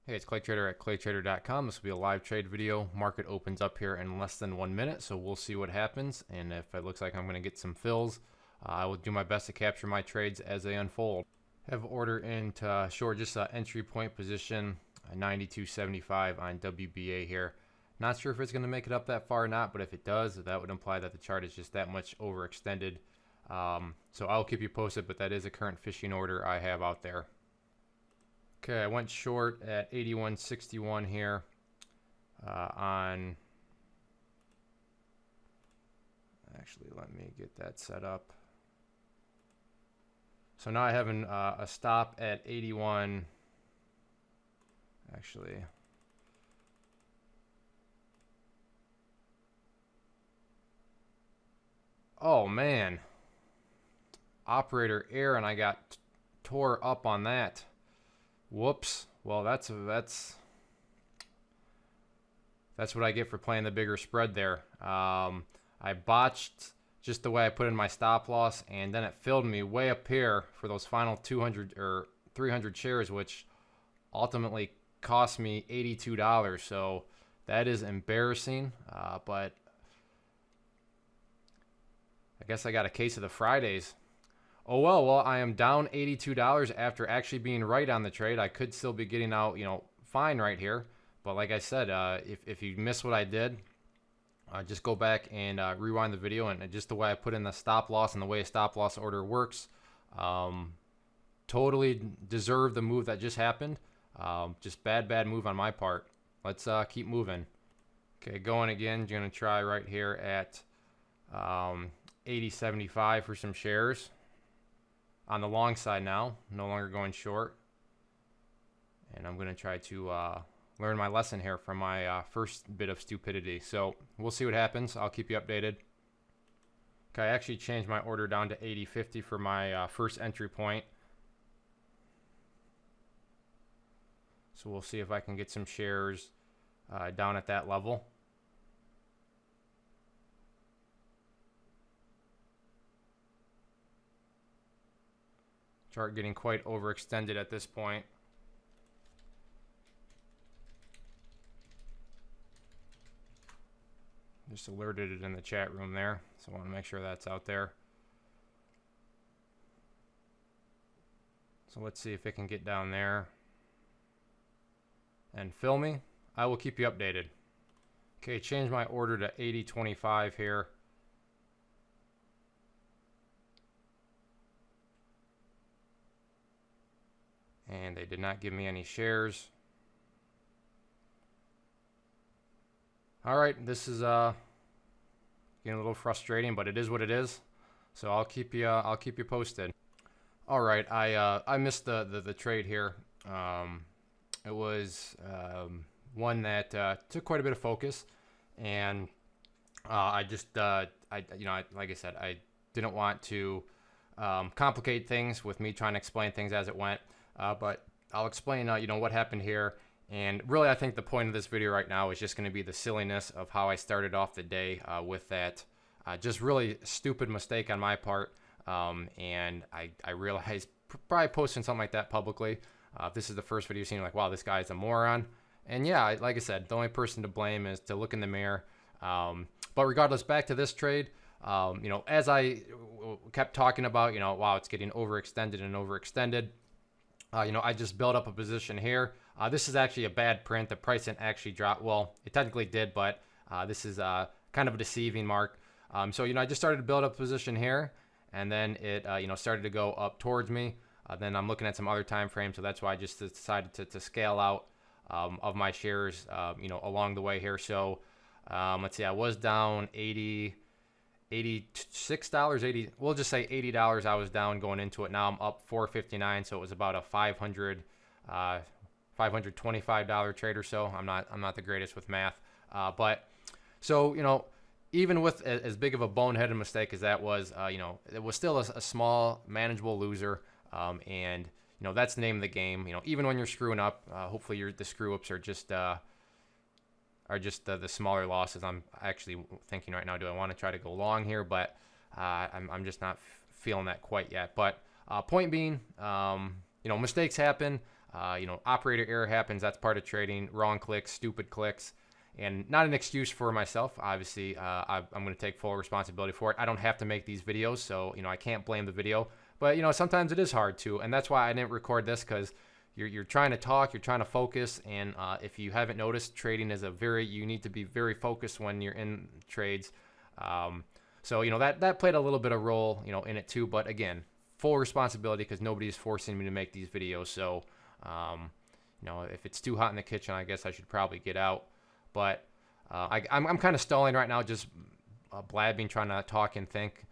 Hey, it's Clay Trader at claytrader.com. This will be a live trade video. Market opens up here in less than 1 minute, so we'll see what happens. And if it looks like I'm going to get some fills, I will do my best to capture my trades as they unfold. Have order into short, just an entry point position, 92.75 on WBA here. Not sure if it's going to make it up that far or not, but if it does, that would imply that the chart is just that much overextended. So I'll keep you posted, but that is a current fishing order I have out there. Okay, I went short at 81.61 here on, actually let me get that set up. So now I have a stop at 81, actually. Oh man, operator error, and I got tore up on that. Whoops. Well, that's what I get for playing the bigger spread there. I botched just the way I put in my stop loss, and then it filled me way up here for those final 200 or 300 shares, which ultimately cost me $82. So that is embarrassing, but I guess I got a case of the Fridays. Oh well, I am down $82 after actually being right on the trade. I could still be getting out, fine right here. But like I said, if you miss what I did, just go back and rewind the video, and just the way I put in the stop loss and the way a stop loss order works, totally deserve the move that just happened. Just bad move on my part. Let's keep moving. Okay, going again. You're gonna try right here at 80.75 for some shares. On the long side now, no longer going short. And I'm going to try to learn my lesson here from my first bit of stupidity. So we'll see what happens. I'll keep you updated. Okay, I actually changed my order down to 80.50 for my first entry point. So we'll see if I can get some shares down at that level. Chart getting quite overextended at this point. Just alerted it in the chat room there, so I want to make sure that's out there. So let's see if it can get down there and fill me. I will keep you updated. Okay, change my order to 80.25 here. And they did not give me any shares. All right, this is getting a little frustrating, but it is what it is. So I'll keep you posted. All right, I missed the trade here. It was one that took quite a bit of focus, and I just like I said, I didn't want to complicate things with me trying to explain things as it went. But I'll explain, what happened here. And really, I think the point of this video right now is just going to be the silliness of how I started off the day with that just really stupid mistake on my part. And I realized probably posting something like that publicly, if this is the first video you've seen, like, wow, this guy's a moron. And yeah, like I said, the only person to blame is to look in the mirror. But regardless, back to this trade. As I kept talking about, wow, it's getting overextended and overextended. I just built up a position here. This is actually a bad print. The price didn't actually drop. Well, it technically did, but this is kind of a deceiving mark. So, I just started to build up a position here, and then it, started to go up towards me. Then I'm looking at some other time frames, so that's why I just decided to scale out of my shares, along the way here. So, let's see, I was down $86, we'll just say $80 I was down going into it. Now I'm up $4.59, so it was about a $525 trade or so. I'm not the greatest with math, but so even with as big of a boneheaded mistake as that was, it was still a small manageable loser, and that's the name of the game. Even when you're screwing up, hopefully the screw ups are just the smaller losses. I'm actually thinking right now, do I want to try to go long here? But I'm just not feeling that quite yet. But point being, mistakes happen. Operator error happens. That's part of trading. Wrong clicks, stupid clicks, and not an excuse for myself. Obviously, I'm going to take full responsibility for it. I don't have to make these videos, so I can't blame the video. But sometimes it is hard to, and that's why I didn't record this, because you're trying to talk, you're trying to focus, and if you haven't noticed, trading is you need to be very focused when you're in trades. So that played a little bit of role in it too. But again, full responsibility, because nobody's forcing me to make these videos. So if it's too hot in the kitchen, I guess I should probably get out. But I'm kind of stalling right now, just blabbing, trying to talk and think.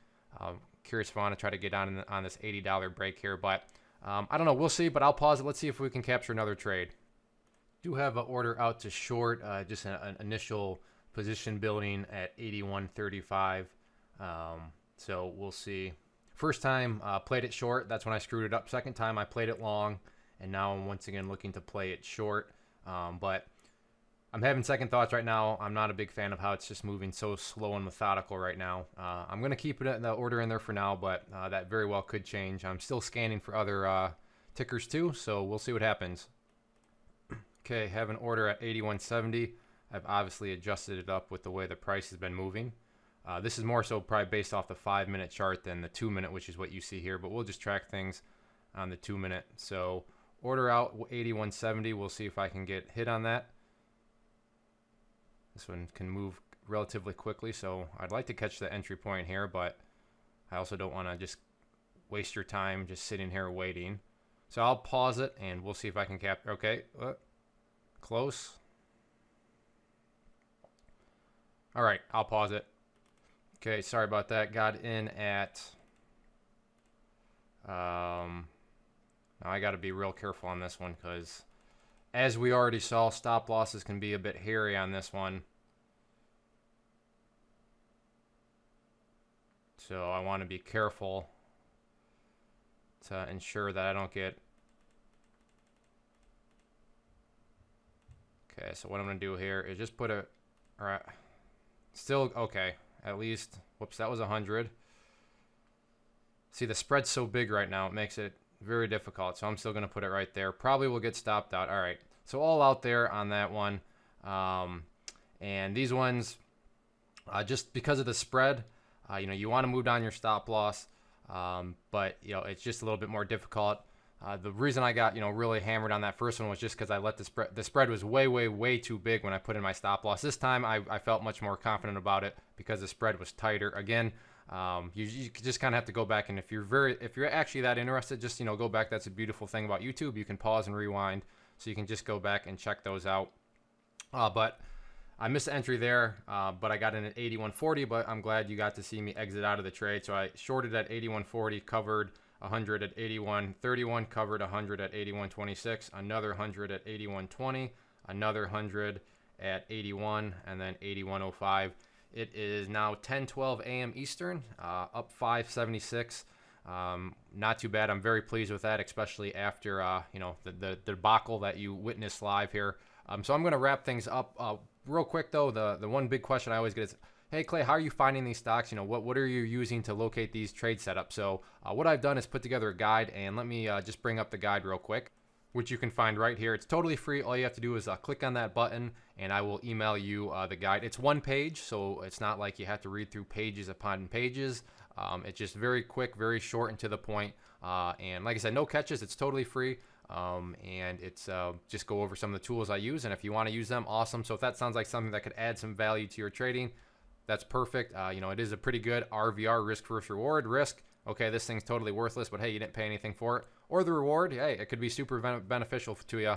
Curious if I want to try to get on this $80 break here, but I don't know. We'll see, but I'll pause it. Let's see if we can capture another trade. Do have an order out to short, just an initial position building at 81.35. So we'll see. First time played it short. That's when I screwed it up. Second time I played it long, and now I'm once again looking to play it short. But I'm having second thoughts right now. I'm not a big fan of how it's just moving so slow and methodical right now. I'm going to keep it in the order in there for now, but that very well could change. I'm still scanning for other tickers too, so we'll see what happens. Okay, have an order at 81.70. I've obviously adjusted it up with the way the price has been moving. This is more so probably based off the 5-minute chart than the 2-minute, which is what you see here, but we'll just track things on the 2-minute. So order out 81.70. We'll see if I can get hit on that. This one can move relatively quickly, so I'd like to catch the entry point here, but I also don't want to just waste your time just sitting here waiting. So I'll pause it, and we'll see if I can capture. Okay, close. All right, I'll pause it. Okay, sorry about that. Got in at... now I got to be real careful on this one, because as we already saw, stop losses can be a bit hairy on this one. So I want to be careful to ensure that I don't get... Okay, so what I'm going to do here is just put a... All right. Still, okay. At least, whoops, that was 100. See, the spread's so big right now, it makes it very difficult. So I'm still going to put it right there. Probably will get stopped out. All right. So all out there on that one. And these ones, just because of the spread, you want to move down your stop loss. But, it's just a little bit more difficult. The reason I got, really hammered on that first one was just because I let the spread was way too big when I put in my stop loss. This time I felt much more confident about it because the spread was tighter. Again, you just kind of have to go back, and if you're actually that interested, just go back. That's a beautiful thing about YouTube. You can pause and rewind, so you can just go back and check those out. But I missed the entry there, but I got in at 81.40. But I'm glad you got to see me exit out of the trade. So I shorted at 81.40, covered 100 at 81.31, covered 100 at 81.26, another 100 at 81.20, another 100 at 81, and then 81.05. It is now 10:12 a.m. Eastern, up 576. Not too bad. I'm very pleased with that, especially after the debacle that you witnessed live here. So I'm going to wrap things up real quick though. The one big question I always get is, hey Clay, how are you finding these stocks? What are you using to locate these trade setups? So what I've done is put together a guide, and let me just bring up the guide real quick, which you can find right here. It's totally free. All you have to do is click on that button, and I will email you the guide. It's one page, so it's not like you have to read through pages upon pages. It's just very quick, very short and to the point. And like I said, no catches. It's totally free. And it's just go over some of the tools I use, and if you want to use them, awesome. So if that sounds like something that could add some value to your trading, that's perfect. It is a pretty good RVR, risk versus reward. Risk, okay, this thing's totally worthless, but hey, you didn't pay anything for it. Or the reward, hey, it could be super beneficial to you.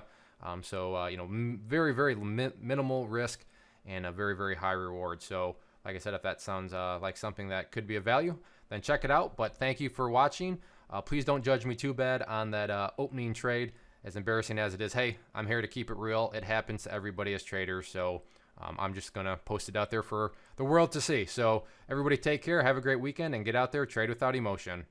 Very minimal risk and a very high reward. So like I said, if that sounds like something that could be of value, then check it out. But thank you for watching. Please don't judge me too bad on that opening trade. As embarrassing as it is, hey, I'm here to keep it real. It happens to everybody as traders. So I'm just going to post it out there for the world to see. So everybody take care, have a great weekend, and get out there, trade without emotion.